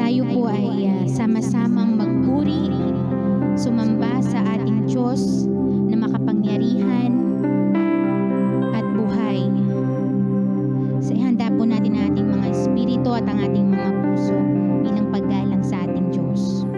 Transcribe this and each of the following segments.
Tayo po ay sama-samang magpuri, sumamba sa ating Diyos na makapangyarihan at buhay. Sa ihanda po natin ang ating mga espiritu at ang ating mga puso bilang paggalang sa ating Diyos.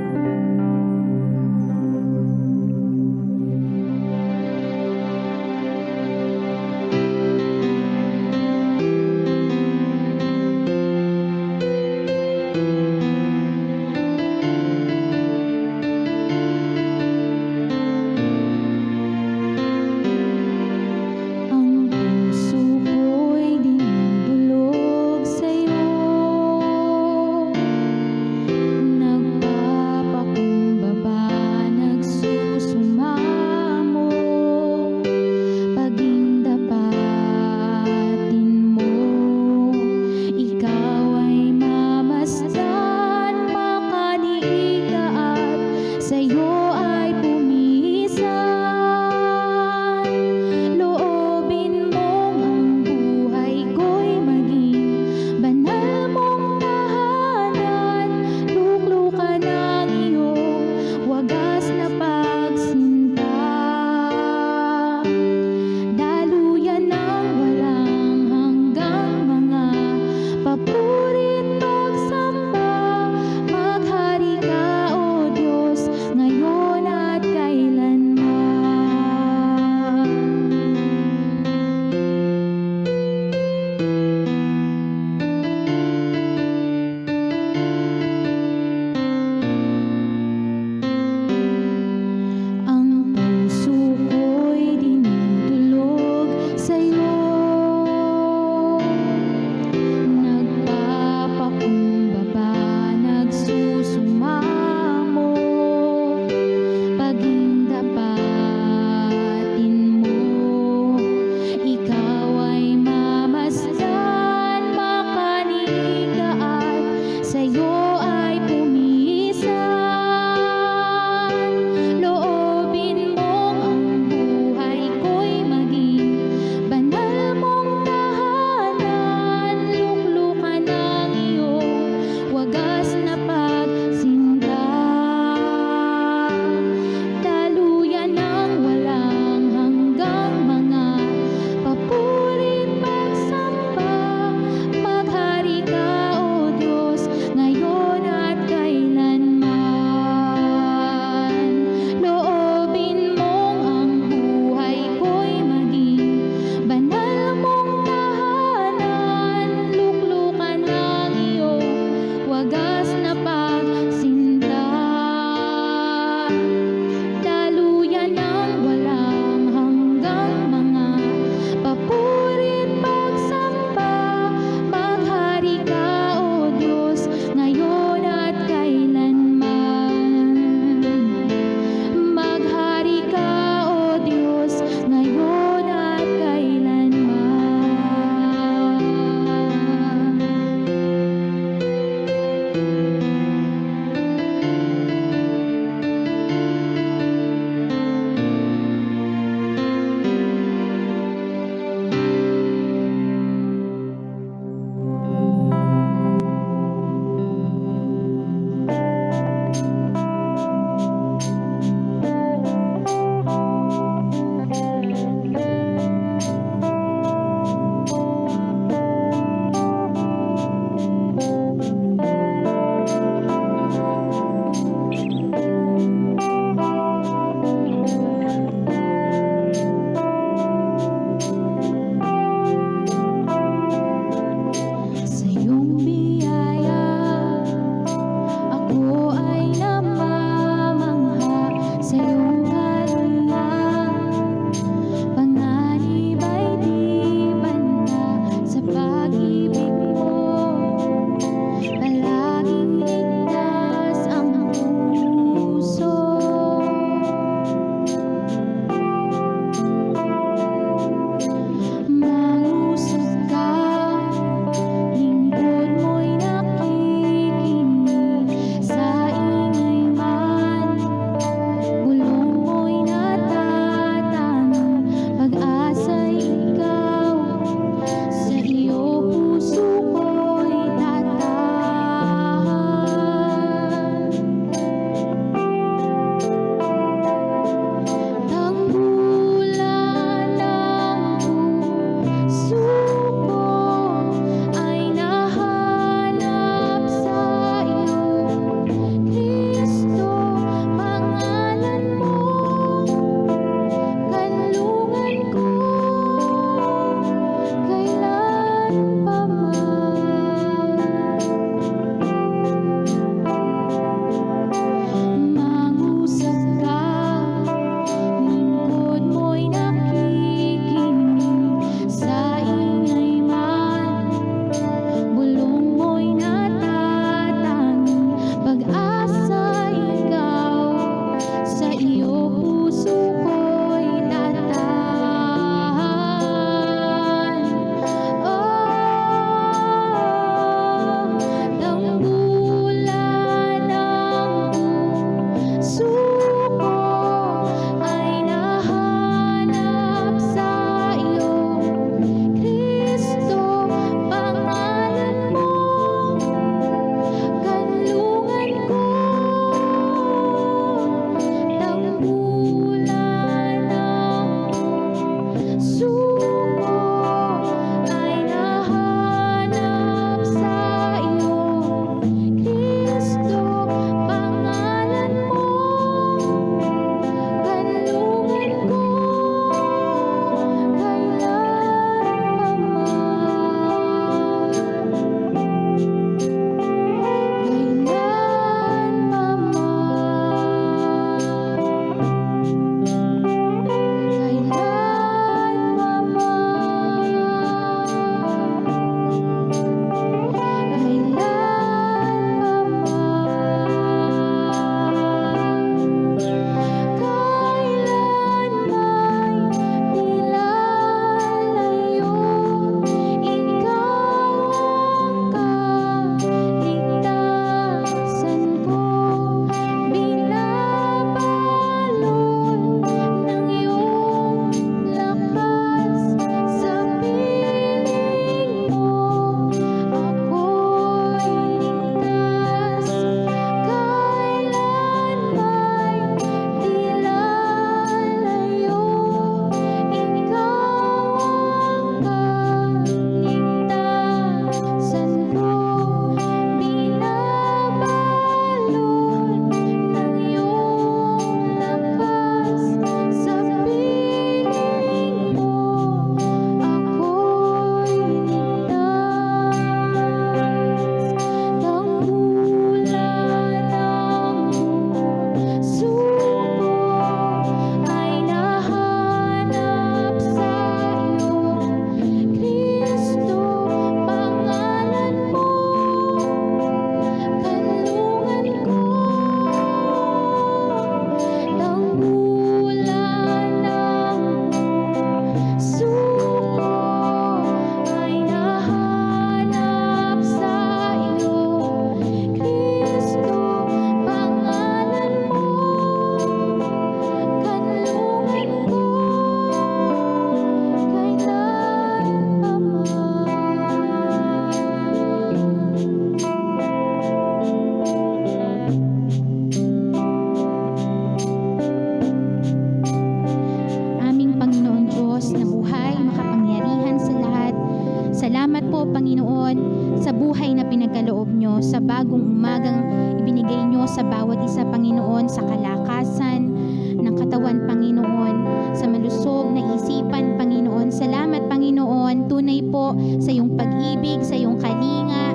panibagong umagang ibinigay nyo sa bawat isa, Panginoon, sa kalakasan ng katawan, Panginoon, sa malusog na isipan, Panginoon. Salamat, Panginoon, tunay po sa iyong pag-ibig, sa iyong kalinga,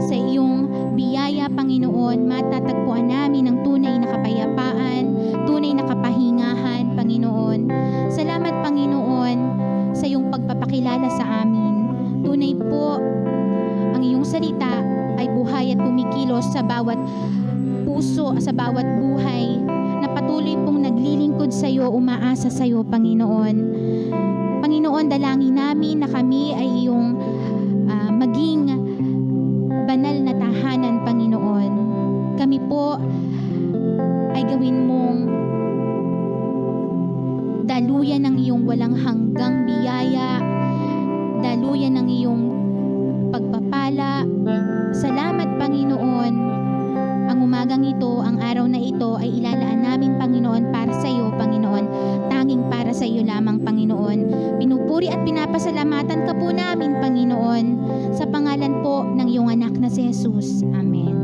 sa iyong biyaya, Panginoon. Matatagpuan namin ang tunay na kapayapaan, tunay na kapahingahan, Panginoon. Salamat, Panginoon, sa iyong pagpapakilala sa amin. Tunay po, ang iyong salita ay buhay at kumikilos sa bawat puso, sa bawat buhay na patuloy pong naglilingkod sa iyo, umaasa sa iyo, Panginoon. Panginoon, dalangin namin na kami ay iyong maging banal na tahanan, Panginoon. Kami po ay gawin mong daluyan ng iyong walang hanggang biyaya, daluyan ng iyong pagpapala. Salamat, Panginoon. Ang umagang ito, ang araw na ito ay ilalaan namin, Panginoon, para sa iyo, Panginoon. Tanging para sa iyo lamang, Panginoon. Pinupuri at pinapasalamatan ka po namin, Panginoon, sa pangalan po ng iyong anak na si Jesus. Amen.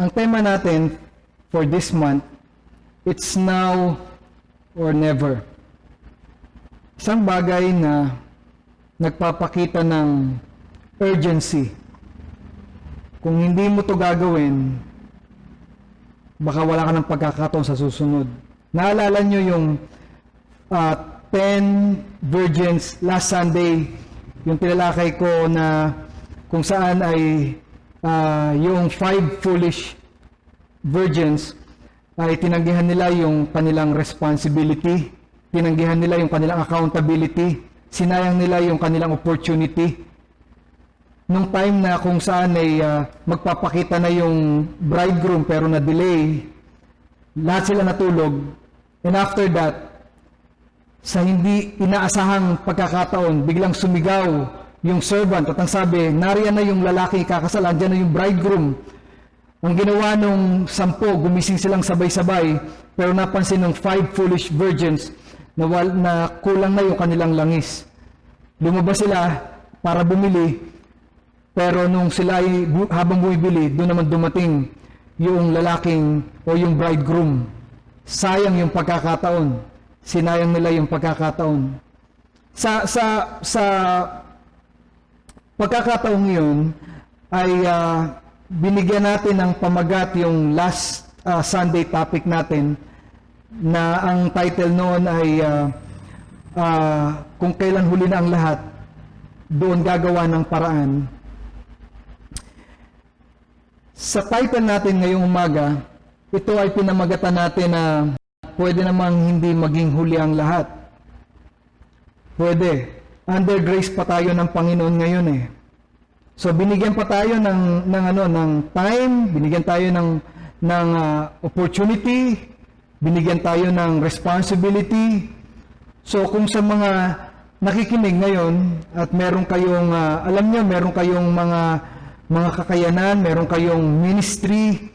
Ang tema natin for this month, it's now or never. Isang bagay na nagpapakita ng urgency. Kung hindi mo to gagawin, baka wala ka ng pagkakataon sa susunod. Naalala nyo yung 10 virgins last Sunday, yung tinalakay ko na kung saan ay yung 5 foolish virgins ay tinanggihan nila yung kanilang responsibility, tinanggihan nila yung kanilang accountability, sinayang nila yung kanilang opportunity. Nung time na kung saan ay magpapakita na yung bridegroom pero na-delay, lahat sila natulog. And after that, sa hindi inaasahang pagkakataon, biglang sumigaw yung servant at ang sabi, nariyan na yung lalaki kakasal, andyan na yung bridegroom. Ang ginawa nung 10, gumising silang sabay-sabay, pero napansin ng 5 foolish virgins na kulang na yung kanilang langis. Lumabas sila para bumili, pero nung sila ay habang bumibili, doon naman dumating yung lalaking o yung bridegroom. Sayang yung pagkakataon. Sinayang nila yung pagkakataon. Sa pagkakataong yun ay binigyan natin ng pamagat yung last Sunday topic natin na ang title noon ay kung kailan huli na ang lahat, doon gagawa ng paraan. Sa title natin ngayong umaga, ito ay pinamagatan natin na pwede namang hindi maging huli ang lahat. Pwede. Under grace pa tayo ng Panginoon ngayon eh. So binigyan pa tayo ng time, binigyan tayo ng opportunity, binigyan tayo ng responsibility. So kung sa mga nakikinig ngayon at meron kayong alam niyo, meron kayong mga kakayanan, meron kayong ministry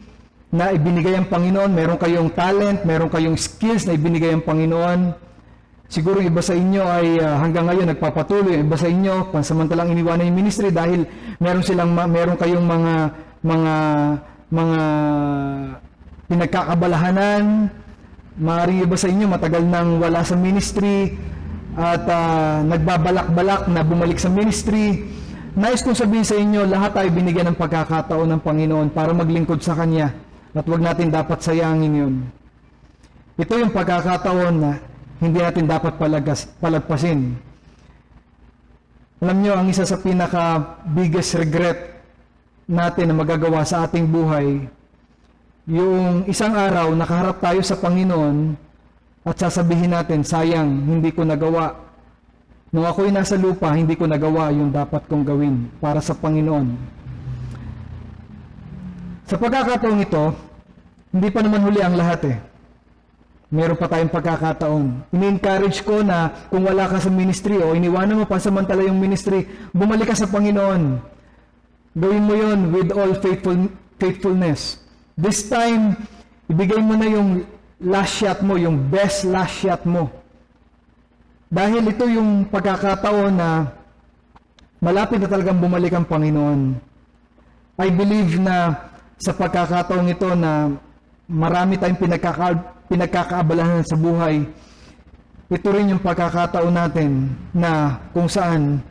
na ibinigay ang Panginoon, meron kayong talent, meron kayong skills na ibinigay ang Panginoon. Siguro iba sa inyo ay hanggang ngayon nagpapatuloy, iba sa inyo pansamantalang iniwanan yung ministry dahil meron kayong mga pinagkakabalahanan. Maaaring iba sa inyo matagal nang wala sa ministry at nagbabalak-balak na bumalik sa ministry. Nais kong sabihin sa inyo, lahat ay binigyan ng pagkakataon ng Panginoon para maglingkod sa Kanya at huwag natin dapat sayangin yun. Ito yung pagkakataon na hindi natin dapat palagpasin. Alam nyo, ang isa sa pinaka-biggest regret natin na magagawa sa ating buhay, yung isang araw nakaharap tayo sa Panginoon at sasabihin natin, sayang, hindi ko nagawa. Nung ako'y nasa lupa, hindi ko nagawa yung dapat kong gawin para sa Panginoon. Sa pagkakataong ito, hindi pa naman huli ang lahat eh. Meron pa tayong pagkakataon. Ini-encourage ko na kung wala ka sa ministry o iniwanan mo pansamantala yung ministry, bumalik ka sa Panginoon. Gawin mo yon with all faithfulness. This time, ibigay mo na yung last shot mo, yung best last shot mo. Dahil ito yung pagkakataon na malapit na talagang bumalik ang Panginoon. I believe na sa pagkakataon ito na marami tayong pinagkakaabalahan sa buhay, ito rin yung pagkakataon natin na kung saan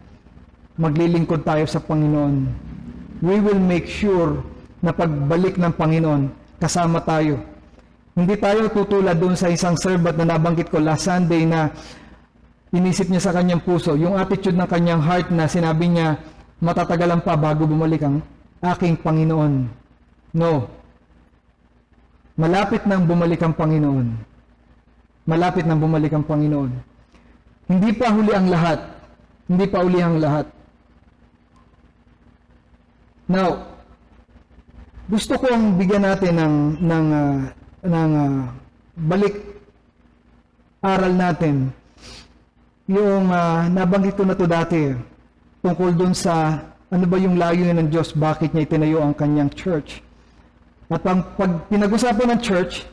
maglilingkod tayo sa Panginoon. We will make sure na pagbalik ng Panginoon, kasama tayo. Hindi tayo tutulad doon sa isang servant na nabanggit ko last Sunday na inisip niya sa kanyang puso, yung attitude ng kanyang heart na sinabi niya, matatagalan pa bago bumalik ang aking Panginoon. No. Malapit nang bumalik ang Panginoon. Malapit nang bumalik ang Panginoon. Hindi pa huli ang lahat. Hindi pa huli ang lahat. Now, gusto kong bigyan natin ng balik aral natin yung nabanggit ko na to dati tungkol dun sa ano ba yung layunin ng Diyos, bakit niya itinayo ang kanyang church. At pag pinag-usapan ng church,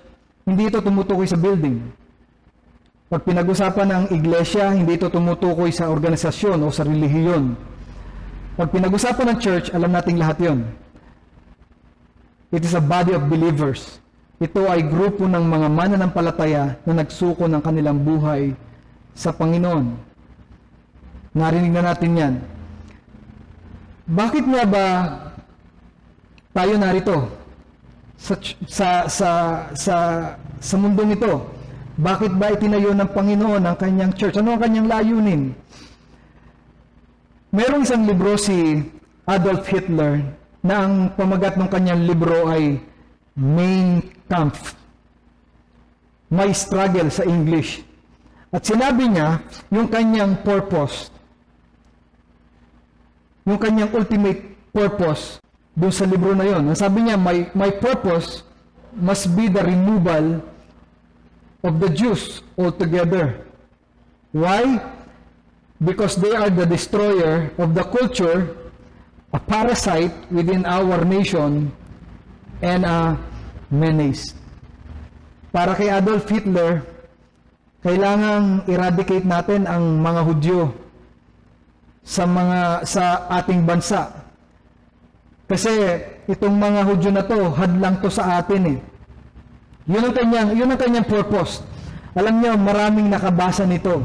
hindi ito tumutukoy sa building. Pag pinag-usapan ng iglesia, hindi ito tumutukoy sa organisasyon o sa relihiyon. Pag pinag-usapan ng church, alam nating lahat yon. It is a body of believers. Ito ay grupo ng mga mananampalataya na nagsuko ng kanilang buhay sa Panginoon. Narinig na natin yan. Bakit nga ba tayo narito sa mundong ito? Bakit ba itinayo ng Panginoon ang kanyang church? Ano ang kanyang layunin? Merong isang libro si Adolf Hitler na ang pamagat ng kanyang libro ay Mein Kampf. My Struggle sa English. At sinabi niya, yung kanyang purpose, yung kanyang ultimate purpose doon sa libro na yon. Sabi niya, my purpose must be the removal of the Jews altogether. Why? Because they are the destroyer of the culture, a parasite within our nation, and a menace. Para kay Adolf Hitler, kailangang eradicate natin ang mga Hudyo sa ating bansa. Kasi itong mga Hudyo na to, hadlang to sa atin eh. Yun ang kanyang purpose. Alam niyo, maraming nakabasa nito.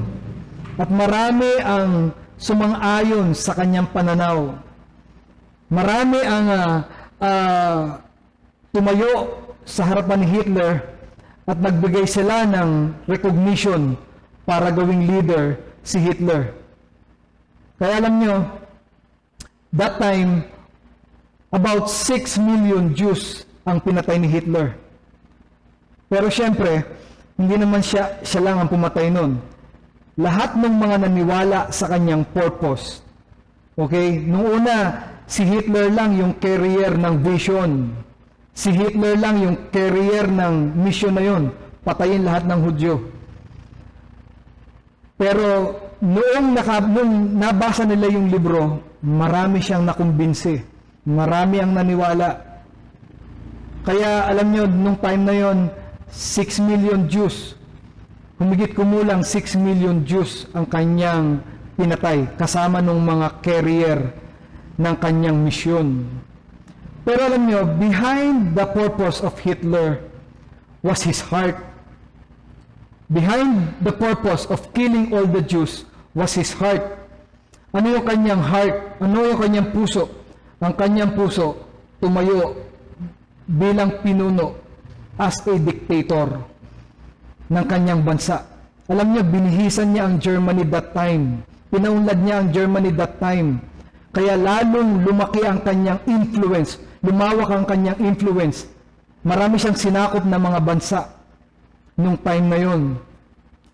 At marami ang sumang-ayon sa kanyang pananaw. Marami ang tumayo sa harapan ni Hitler at nagbigay sila ng recognition para gawing leader si Hitler. Kaya alam nyo, that time, about 6 million Jews ang pinatay ni Hitler. Pero syempre, hindi naman siya lang ang pumatay nun. Lahat ng mga naniwala sa kanyang purpose. Okay? Nung una, si Hitler lang yung carrier ng vision. Si Hitler lang yung carrier ng mission na yun. Patayin lahat ng Hudyo. Pero nung nabasa nila yung libro, marami siyang nakumbinsi. Marami ang naniwala. Kaya alam nyo, nung time na yon, 6 million Jews, humigit kumulang 6 million Jews ang kanyang pinatay, kasama nung mga carrier ng kanyang misyon. Pero alam nyo, behind the purpose of Hitler was his heart. Behind the purpose of killing all the Jews was his heart. Ano yung kanyang heart? Ano yung kanyang puso? Ang kanyang puso, tumayo bilang pinuno as a dictator ng kanyang bansa. Alam niyo, binihisan niya ang Germany that time. Pinaunlad niya ang Germany that time. Kaya lalong lumaki ang kanyang influence. Lumawak ang kanyang influence. Marami siyang sinakop na mga bansa nung time na yon.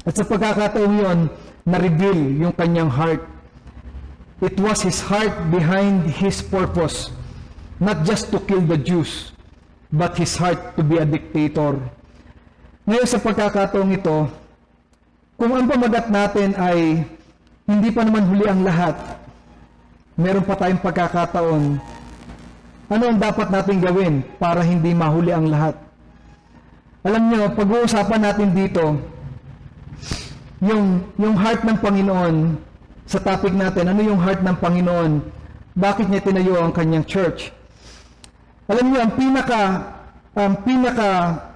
At sa pagkakataong yon, na-reveal yung kanyang heart. It was his heart behind his purpose, not just to kill the Jews, but his heart to be a dictator. Ngayon sa pagkakataong ito, kung ang pamagat natin ay hindi pa naman huli ang lahat, meron pa tayong pagkakataon, ano ang dapat natin gawin para hindi mahuli ang lahat? Alam nyo, pag-uusapan natin dito, yung heart ng Panginoon, sa topic natin, ano yung heart ng Panginoon? Bakit niya tinayo ang kanyang church? Alam niyo, ang pinaka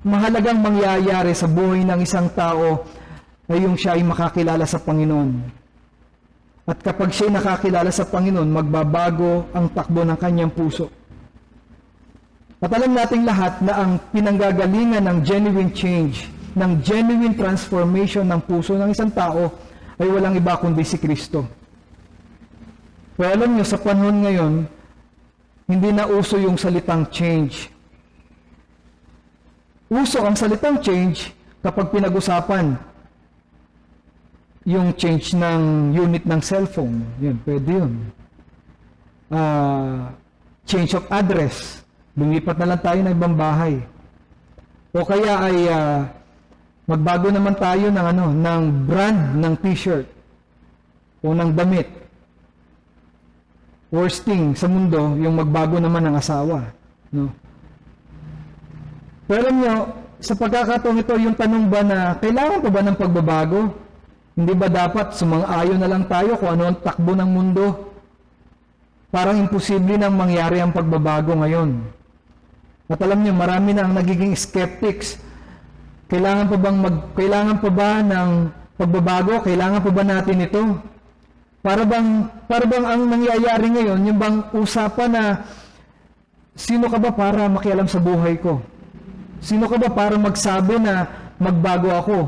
mahalagang mangyayari sa buhay ng isang tao ay yung siya ay makakilala sa Panginoon. At kapag siya ay nakakilala sa Panginoon, magbabago ang takbo ng kanyang puso. At alam nating lahat na ang pinanggagalingan ng genuine change, ng genuine transformation ng puso ng isang tao ay walang iba kundi si Kristo. Pero alam niyo, sa panahon ngayon, hindi na uso yung salitang change. Uso ang salitang change kapag pinag-usapan yung change ng unit ng cellphone. Yun, pwede yun. Change of address. Lumipat na lang tayo ng ibang bahay. O kaya ay magbago naman tayo ng brand ng t-shirt o ng damit. Worst thing sa mundo, yung magbago naman ng asawa. No? Pero alam nyo, sa pagkakataong ito, yung tanong ba na, kailangan pa ba ng pagbabago? Hindi ba dapat sumang-ayon na lang tayo kung ano ang takbo ng mundo? Parang imposible nang mangyari ang pagbabago ngayon. At alam nyo, marami na ang nagiging skeptics. Kailangan pa ba ng pagbabago? Kailangan pa ba natin ito? Para bang ang nangyayari ngayon, yung bang usapan na sino ka ba para makialam sa buhay ko? Sino ka ba para magsabi na magbago ako?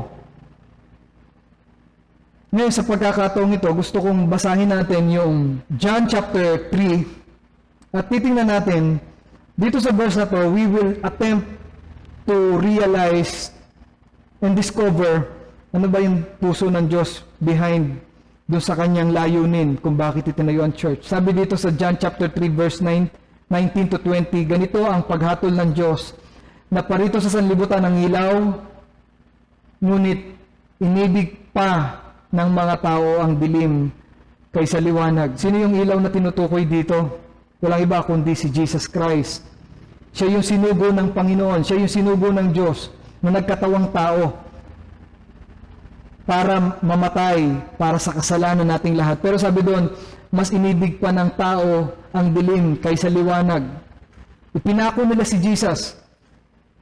Ngayon sa pagkakataong ito, gusto kong basahin natin yung John chapter 3 at titingnan natin, dito sa verse na to, we will attempt to realize and discover ano ba yung puso ng Diyos behind doon sa kanyang layunin kung bakit itinayo ang church. Sabi dito sa John chapter 3 verse 19 to 20, ganito ang paghatol ng Diyos, na parito sa sanlibutan ng ilaw, ngunit inibig pa ng mga tao ang dilim kaysa liwanag. Sino yung ilaw na tinutukoy dito? Walang iba kundi si Jesus Christ. Siya yung sinugo ng Panginoon, siya yung sinugo ng Diyos na nagkatawang tao para mamatay para sa kasalanan nating lahat. Pero sabi doon, mas inibig pa ng tao ang dilim kaysa liwanag. Ipinako nila si Jesus.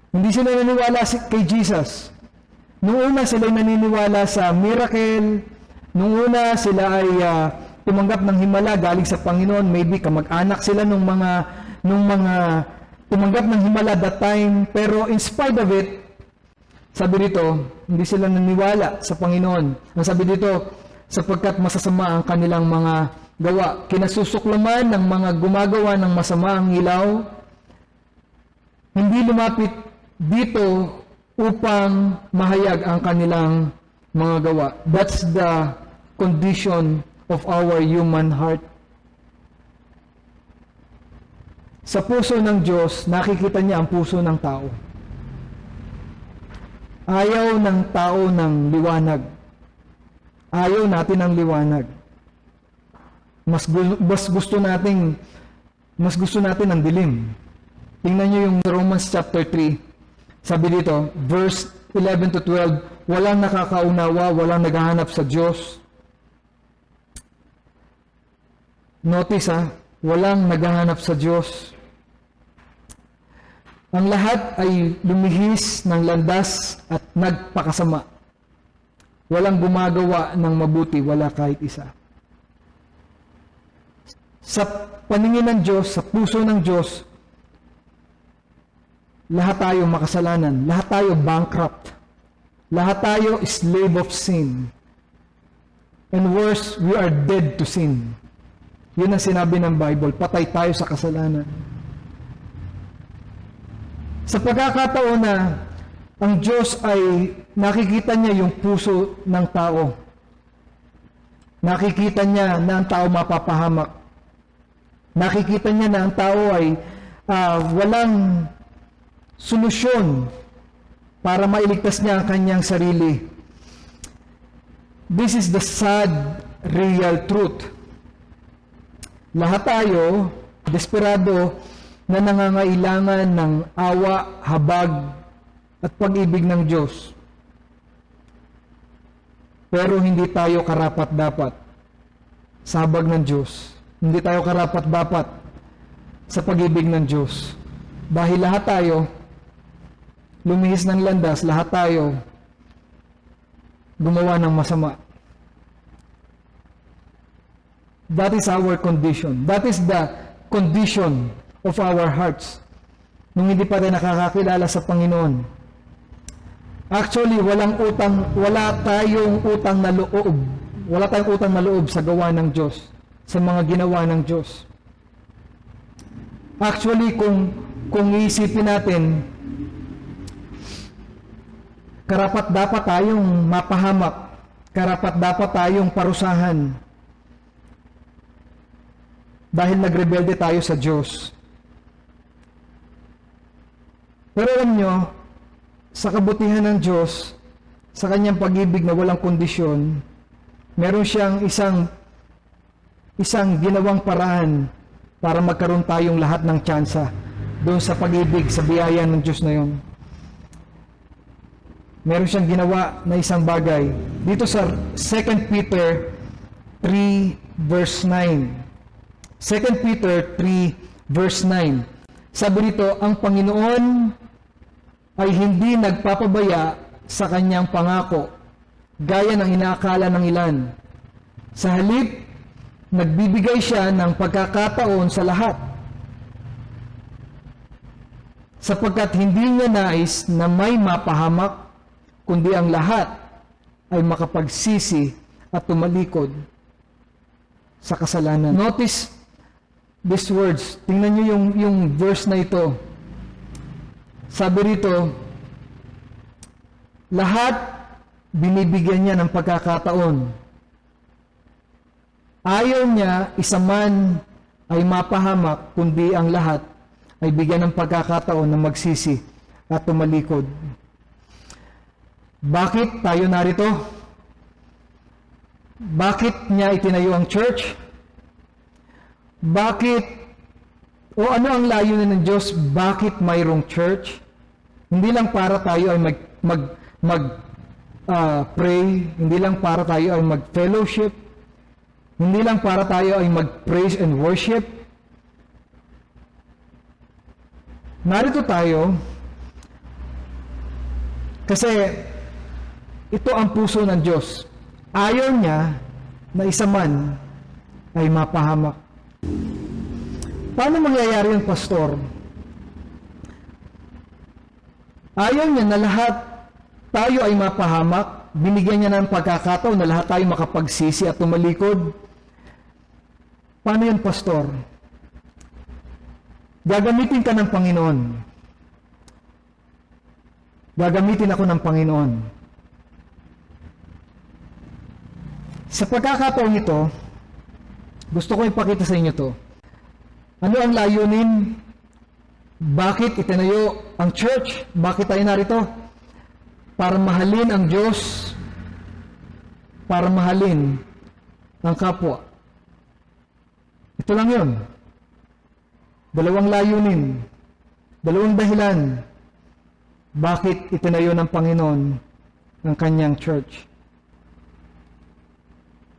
Hindi sila naniniwala kay Jesus. Noong una sila naniniwala sa miracle. Noong una sila ay tumanggap ng himala galing sa Panginoon. Maybe kamag-anak sila nung mga tumanggap ng himala that time. Pero in spite of it, sabi dito, hindi sila naniwala sa Panginoon. Ang sabi dito, sapagkat masasama ang kanilang mga gawa. Kinasusuklaman ng mga gumagawa ng masama ang ilaw, hindi lumapit dito upang mahayag ang kanilang mga gawa. That's the condition of our human heart. Sa puso ng Diyos, nakikita niya ang puso ng tao. Ayaw ng tao ng liwanag. Ayaw natin ng liwanag. Mas gusto natin ng dilim. Tingnan niyo yung Romans chapter 3. Sabi dito, verse 11 to 12, walang nakakaunawa, walang naghahanap sa Diyos. Notice walang naghahanap sa Diyos. Ang lahat ay lumihis ng landas at nagpakasama. Walang gumagawa ng mabuti, wala kahit isa. Sa paningin ng Diyos, sa puso ng Diyos, lahat tayo makasalanan, lahat tayo bankrupt, lahat tayo slave of sin. And worse, we are dead to sin. Yun ang sinabi ng Bible, patay tayo sa kasalanan. Sa pagkakataon na ang Diyos ay nakikita niya yung puso ng tao. Nakikita niya na ang tao mapapahamak. Nakikita niya na ang tao ay walang solusyon para mailigtas niya ang kanyang sarili. This is the sad, real truth. Lahat tayo, desperado, na nangangailangan ng awa, habag, at pag-ibig ng Diyos. Pero hindi tayo karapat-dapat sa habag ng Diyos. Hindi tayo karapat-dapat sa pag-ibig ng Diyos. Dahil lahat tayo lumihis ng landas, lahat tayo gumawa ng masama. That is our condition. That is the condition of our hearts nung hindi pa tayo nakakakilala sa Panginoon. Actually, wala tayong utang na loob. Wala tayong utang na loob sa gawa ng Diyos, sa mga ginawa ng Diyos. Actually, kung iisipin natin, karapat dapat tayong mapahamak, karapat dapat tayong parusahan dahil nagrebelde tayo sa Diyos. Pero alam nyo, sa kabutihan ng Diyos, sa kanyang pag-ibig na walang kondisyon, meron siyang isang ginawang paraan para magkaroon tayong lahat ng tsansa doon sa pag-ibig, sa biyaya ng Diyos na yun. Meron siyang ginawa na isang bagay. Dito sa 2 Peter 3 verse 9. 2 Peter 3 verse 9. Sabi nito, ang Panginoon ay hindi nagpapabaya sa kanyang pangako, gaya ng inaakala ng ilan. Sa halip, nagbibigay siya ng pagkakataon sa lahat, sapagkat hindi niya nais na may mapahamak, kundi ang lahat ay makapagsisi at tumalikod sa kasalanan. Notice these words. Tingnan niyo yung verse na ito. Sabi rito, lahat binibigyan niya ng pagkakataon. Ayaw niya isa man ay mapahamak, kundi ang lahat ay bigyan ng pagkakataon na magsisi at tumalikod. Bakit tayo narito? Bakit niya itinayo ang church? O ano ang layunin ng Diyos? Bakit mayroong church? Hindi lang para tayo ay pray, hindi lang para tayo ay mag-fellowship, hindi lang para tayo ay mag-praise and worship. Narito tayo kasi ito ang puso ng Diyos. Ayaw niya na isa man ay mapahamak. Paano mangyayari yung pastor? Ayaw niya na lahat tayo ay mapahamak, binigyan niya ng pagkakataon na lahat tayo makapagsisi at tumalikod. Paano yun, pastor? Gagamitin ka ng Panginoon. Gagamitin ako ng Panginoon. Sa pagkakataon ito, gusto ko ipakita sa inyo to. Ano ang layunin? Bakit itinayo ang church? Bakit tayo narito? Para mahalin ang Diyos, para mahalin ang kapwa. Ito lang yun. Dalawang layunin, dalawang dahilan. Bakit itinayo ng Panginoon ang kanyang church?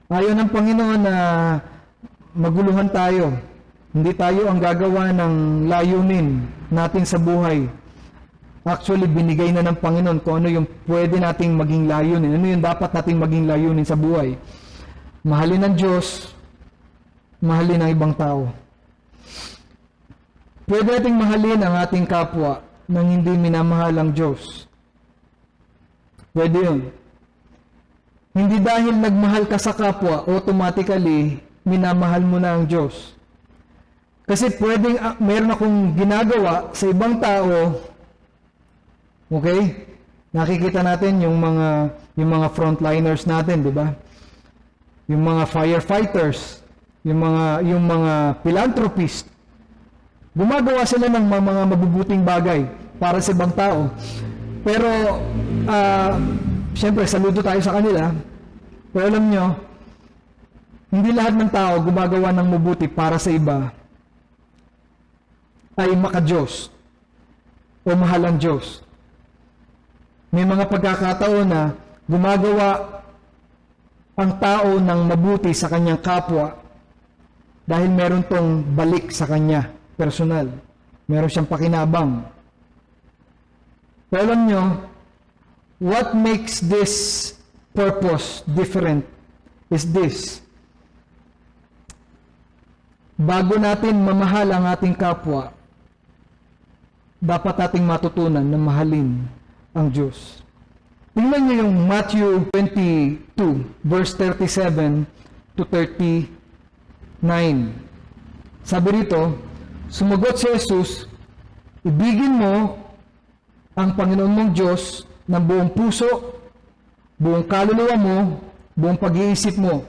Ayaw ng Panginoon na maguluhan tayo. Hindi tayo ang gagawa ng layunin natin sa buhay. Actually, binigay na ng Panginoon kung ano yung pwede nating maging layunin. Ano yung dapat nating maging layunin sa buhay. Mahalin ng Diyos, mahalin ang ibang tao. Pwede nating mahalin ang ating kapwa nang hindi minamahal ang Diyos. Pwede yun. Hindi dahil nagmahal ka sa kapwa, automatically, minamahal mo na ang Diyos. Kasi pwedeng mayroon akong ginagawa sa ibang tao, okay? Nakikita natin yung mga frontliners natin, di ba? Yung mga firefighters, yung mga philanthropist. Gumagawa sila ng mga mabubuting bagay para sa ibang tao. Pero siyempre saludo tayo sa kanila. Pero alam nyo, hindi lahat ng tao gumagawa ng mabuti para sa iba. ay maka-Diyos o mahal ang Diyos. May mga pagkakataon na gumagawa ang tao ng mabuti sa kanyang kapwa dahil meron tong balik sa kanya, personal. Meron siyang pakinabang. Pero alam nyo, what makes this purpose different is this. Bago natin mamahal ang ating kapwa, dapat nating matutunan na mahalin ang Diyos. Tingnan niyo yung Matthew 22, verse 37 to 39. Sabi rito, sumagot si Jesus, ibigin mo ang Panginoon mong Diyos ng buong puso, buong kaluluwa mo, buong pag-iisip mo.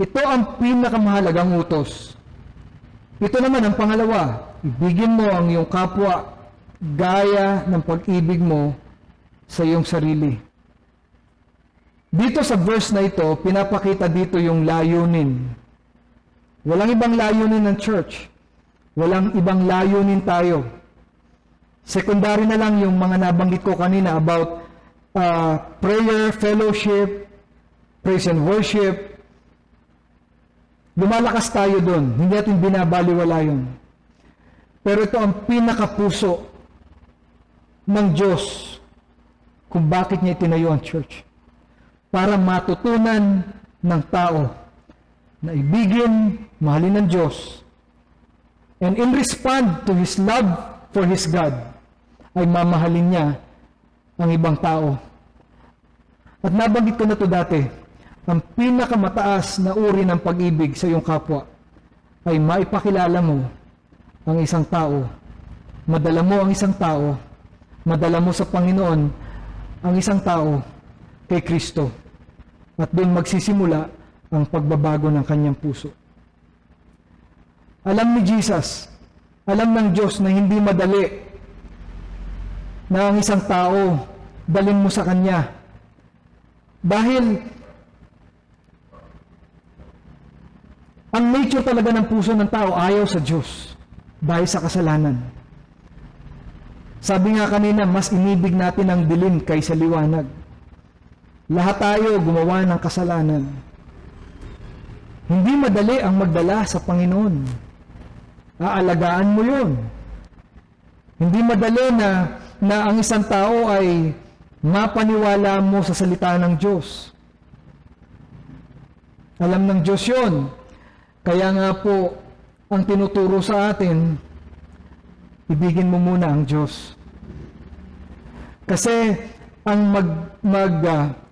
Ito ang pinakamahalagang utos. Ito naman ang pangalawa, ibigin mo ang iyong kapwa gaya ng pag-ibig mo sa iyong sarili. Dito sa verse na ito, pinapakita dito yung layunin. Walang ibang layunin ng church. Walang ibang layunin tayo. Secondary na lang yung mga nabanggit ko kanina about prayer, fellowship, praise and worship. Lumalakas tayo doon. Hindi natin binabaliwala yun. Pero ito ang pinakapuso ng Diyos kung bakit niya itinayo ang church. Para matutunan ng tao na ibigin, mahalin ng Diyos. And in respond to His love for His God, ay mamahalin niya ang ibang tao. At nabanggit ko na ito dati, ang pinakamataas na uri ng pag-ibig sa iyong kapwa ay maipakilala mo ang isang tao, madala mo ang isang tao, madala mo sa Panginoon ang isang tao kay Kristo. At doon magsisimula ang pagbabago ng kanyang puso. Alam ni Jesus, alam ng Diyos na hindi madali na ang isang tao dalhin mo sa Kanya. Dahil ang nature talaga ng puso ng tao ayaw sa Diyos dahil sa kasalanan. Sabi nga kanina, mas inibig natin ang dilim kaysa liwanag. Lahat tayo gumawa ng kasalanan. Hindi madali ang magdala sa Panginoon. Aalagaan mo yun. Hindi madali na ang isang tao ay mapaniwala mo sa salita ng Diyos. Alam ng Diyos yun. Kaya nga po, ang tinuturo sa atin, ibigin mo muna ang Diyos. Kasi ang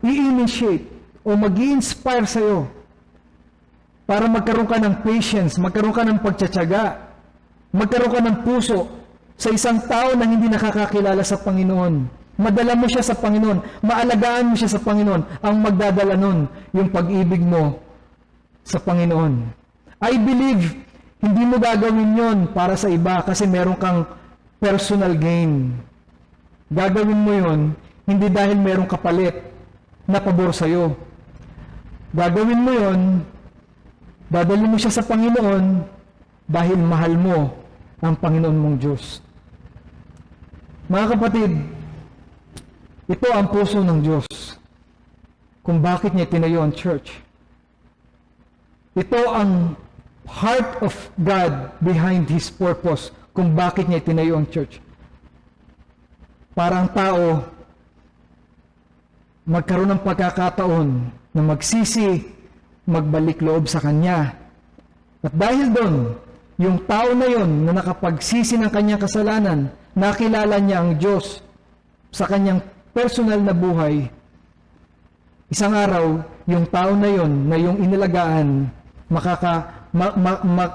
i-initiate o mag-i-inspire sa'yo para magkaroon ka ng patience, magkaroon ka ng pagtsatsaga, magkaroon ka ng puso sa isang tao na hindi nakakakilala sa Panginoon. Madala mo siya sa Panginoon, maalagaan mo siya sa Panginoon, ang magdadala nun, yung pag-ibig mo sa Panginoon. I believe, hindi mo gagawin yon para sa iba kasi meron kang personal gain. Gagawin mo yon hindi dahil merong kapalit na pabor sa'yo. Gagawin mo yon, dadalhin mo siya sa Panginoon dahil mahal mo ang Panginoon mong Diyos. Mga kapatid, ito ang puso ng Diyos kung bakit niya tinayo ang church. Ito ang heart of God behind His purpose kung bakit niya tinayo ang church. Para ang tao magkaroon ng pagkakataon na magsisi, magbalik loob sa Kanya. At dahil doon, yung tao na yon na nakapagsisi ng kanyang kasalanan, nakilala niya ang Diyos sa kanyang personal na buhay. Isang araw, yung tao na yon na yung inilagaan,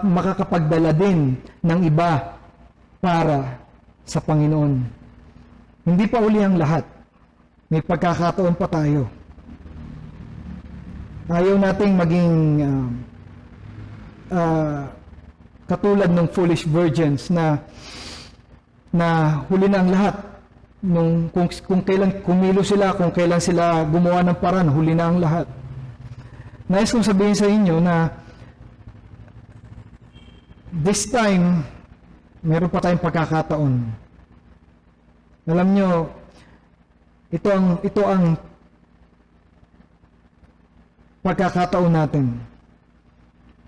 makakapagdala din ng iba para sa Panginoon. Hindi pa uli ang lahat. May pagkakataon pa tayo. Ayaw nating maging katulad ng foolish virgins na huli na ang lahat. Kung kailan kumilo sila, kung kailan sila gumawa ng paraan, huli na ang lahat. Nais kong sabihin sa inyo na this time, meron pa tayong pagkakataon. Alam nyo, ito ang pagkakataon natin.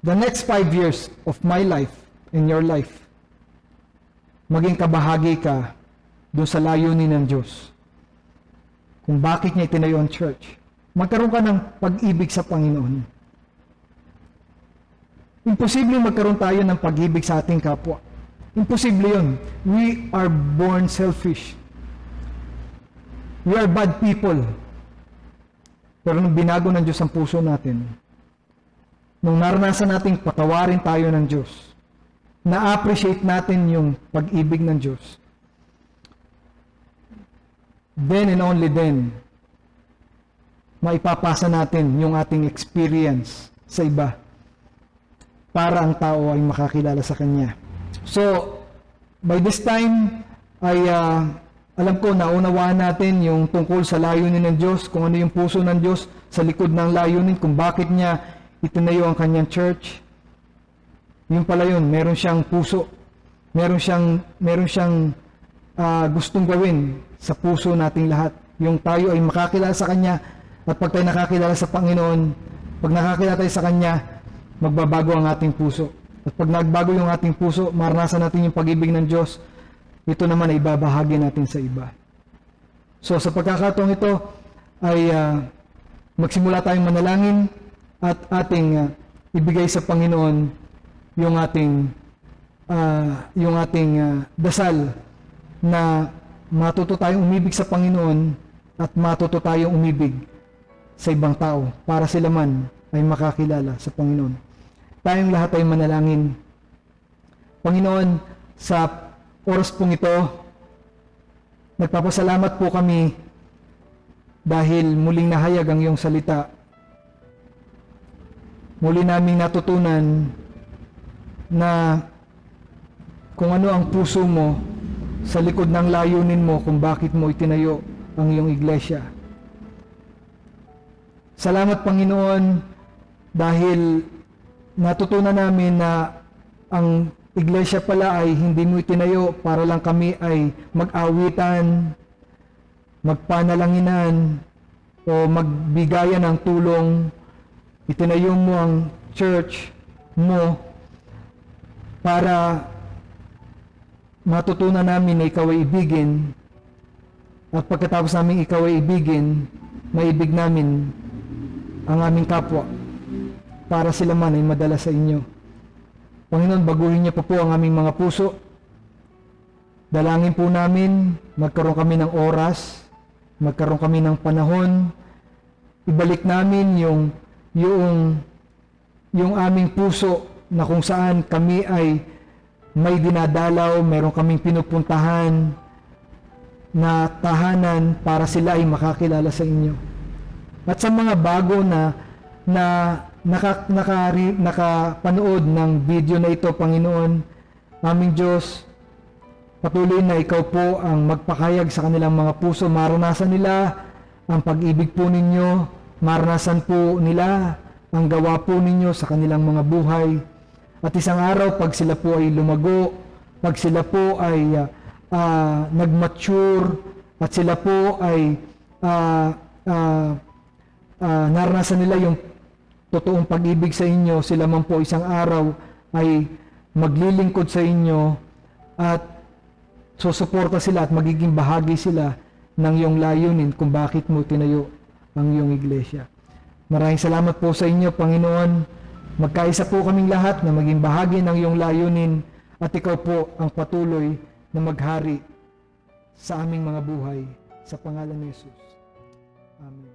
The next 5 years of my life, in your life, maging kabahagi ka doon sa layunin ng Diyos. Kung bakit niya itinayo ang church. Magkaroon ka ng pag-ibig sa Panginoon. Imposible magkaroon tayo ng pag-ibig sa ating kapwa. Imposible yun. We are born selfish. We are bad people. Pero nung binago ng Diyos ang puso natin, nung naranasan nating patawarin tayo ng Diyos, na-appreciate natin yung pag-ibig ng Diyos, then and only then, maipapasa natin yung ating experience sa iba para ang tao ay makakilala sa Kanya. So, by this time, ay alam ko, naunawaan natin yung tungkol sa layunin ng Diyos, kung ano yung puso ng Diyos sa likod ng layunin, kung bakit niya itinayo ang Kanyang church. Yun pala yun, meron siyang puso, meron siyang gustong gawin sa puso nating lahat. Yung tayo ay makakilala sa Kanya, at pag tayo nakakilala sa Panginoon, pag nakakilala tayo sa Kanya, magbabago ang ating puso. At pag nagbago yung ating puso, maranasan natin yung pag-ibig ng Diyos, ito naman ay ibabahagi natin sa iba. So sa pagkakataong ito, ay magsimula tayong manalangin at ating ibigay sa Panginoon yung ating dasal na matuto tayong umibig sa Panginoon at matuto tayong umibig sa ibang tao para sila man ay makakilala sa Panginoon. Tayong lahat ay manalangin. Panginoon, sa oras pong ito, nagpapasalamat po kami dahil muling nahayag ang iyong salita. Muli naming natutunan na kung ano ang puso mo sa likod ng layunin mo kung bakit mo itinayo ang iyong iglesia. Salamat, Panginoon, dahil natutunan namin na ang iglesia pala ay hindi mo itinayo para lang kami ay mag-awitan, magpanalanginan, o magbigayan ng tulong. Itinayo mo ang church mo para matutunan namin na ikaw ay ibigin, at pagkatapos namin ikaw ay ibigin, maibig namin ang aming kapwa para sila man ay madala sa inyo. Panginoon, baguhin niyo po ang aming mga puso. Dalangin po namin, magkaroon kami ng oras, magkaroon kami ng panahon, ibalik namin yung aming puso na kung saan kami ay may dinadalaw, meron kaming pinupuntahan na tahanan para sila ay makakilala sa inyo. At sa mga bago na nakapanood ng video na ito, Panginoon, aming Diyos, patuloy na ikaw po ang magpakayag sa kanilang mga puso. Maranasan nila ang pag-ibig po ninyo, maranasan po nila ang gawa po ninyo sa kanilang mga buhay. At isang araw, pag sila po ay lumago, pag sila po ay nag-mature, at sila po ay naranasan nila yung totoong pag-ibig sa inyo, sila man po isang araw ay maglilingkod sa inyo at susuporta sila at magiging bahagi sila ng iyong layunin kung bakit mo tinayo ang iyong iglesia. Maraming salamat po sa inyo, Panginoon. Magkaisa po kaming lahat na maging bahagi ng iyong layunin at ikaw po ang patuloy na maghari sa aming mga buhay. Sa pangalan ni Jesus. Amen.